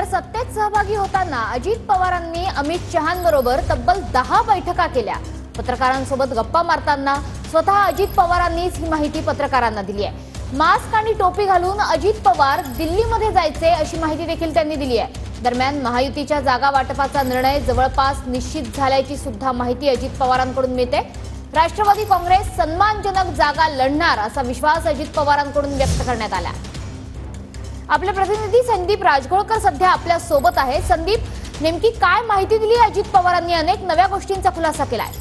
तर सत्तेत सहभागी होताना अजित पवारांनी अमित शहांबरोबर तब्बल 10 बैठका केल्या। पत्रकारांसोबत गप्पा मारताना स्वतः अजित पवारांनीच ही माहिती पत्रकारांना दिली आहे। मास्क आणि टोपी घालून अजित पवार दिल्लीमध्ये जायचे अशी माहिती देखील त्यांनी दिली आहे। दरम्यान महायुतीच्या जागा वाटपाचा निर्णय जवळपास निश्चित झाल्याची सुद्धा माहिती अजित पवारांकडून मिळते। राष्ट्रवादी काँग्रेस सन्मानजनक जागा लढणार असा विश्वास अजित पवारांकडून व्यक्त करण्यात आला। आपले प्रतिनिधी संदीप राजगोळकर सध्या आपल्या सोबत आहे। संदीप, नेमकी काय माहिती दिली अजित पवारांनी? अनेक नव्या गोष्टींचा खुलासा केलाय।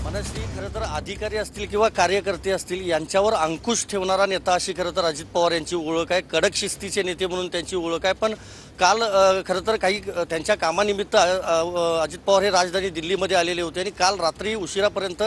मनश्री, खरं तर अधिकारी असतील किंवा कार्यकर्ते असतील यांच्यावर अंकुश ठेवणारा नेता अशी खरं तर अजित पवार यांची ओळख आहे। कडक शिस्तीचे नेते म्हणून त्यांची ओळख आहे। पण काल खरं तर काही त्यांच्या कामानिमित्त अजित पवार हे राजधानी दिल्लीमध्ये आलेले होते आणि काल रात्री उशिरापर्यंत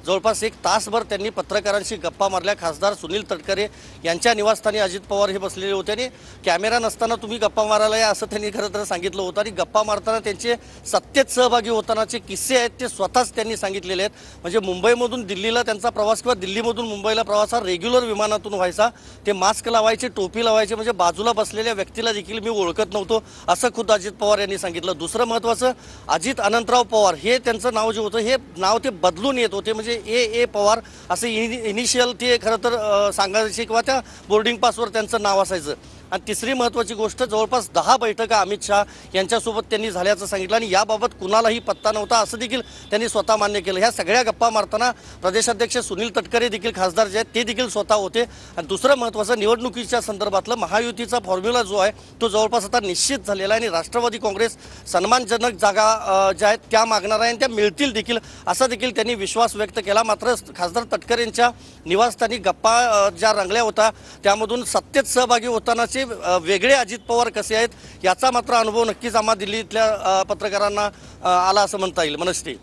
जवळपास 1 तासभर त्यांनी पत्रकारांशी गप्पा मारल्या। खासदार सुनील तटकरे यांच्या निवासस्थानी अजित पवार हे बसलेले होते आणि कॅमेरा नसताना तुम्ही गप्पा मारायला या असं त्यांनी खरं तर सांगितलं होतं। आणि गप्पा मारताना त्यांचे सत्तेत सहभागी होतानाचे किस्से आहेत ते स्वतःच त्यांनी सांगितलेले आहेत। म्हणजे मुंबईमधून दिल्लीला त्यांचा प्रवास किंवा दिल्लीमधून मुंबईला प्रवास हा रेग्युलर विमानातून व्हायचा। ते मास्क लावायचे, टोपी लावायचे, म्हणजे बाजूला बसलेल्या व्यक्तीला देखील मी ओळखत नव्हतो असं खुद अजित पवार यांनी सांगितलं। दुसरं महत्त्वाचं, अजित अनंतराव पवार हे त्यांचं नाव जे होतं हे नाव ते बदलून येत होते। म्हणजे ए पवार असे इनिशियल ते खरं तर सांगायचे किंवा त्या बोर्डिंग पासवर त्यांचं नाव असायचं। आणि तिसरी महत्त्वाची गोष्ट, जवळपास 10 बैठका अमित शहा यांच्यासोबत त्यांनी झाल्याचं सांगितलं आणि याबाबत कुणालाही पत्ता नव्हता असं देखील त्यांनी स्वतः मान्य केलं। ह्या सगळ्या गप्पा मारताना प्रदेशाध्यक्ष सुनील तटकरे देखील, खासदार जे आहेत ते देखील स्वतः होते। आणि दुसरं महत्त्वाचं, निवडणुकीच्या संदर्भातलं महायुतीचा फॉर्म्युला जो आहे तो जवळपास आता निश्चित झालेला आहे आणि राष्ट्रवादी काँग्रेस सन्मानजनक जागा ज्या आहेत त्या मागणार आहे आणि त्या मिळतील देखील असा देखील त्यांनी विश्वास व्यक्त केला। मात्र खासदार तटकरेंच्या निवासस्थानी गप्पा ज्या रंगल्या होत्या त्यामधून सत्तेत सहभागी होतानाचे वेगळे अजित पवार कसे आहेत याचा मात्र अनुभव नक्कीच आम्हा दिल्लीतल्या पत्रकारांना आला असं म्हणता येईल। मनश्री,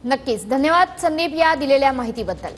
नक्कीच धन्यवाद संदीप या दिलेल्या माहितीबद्दल।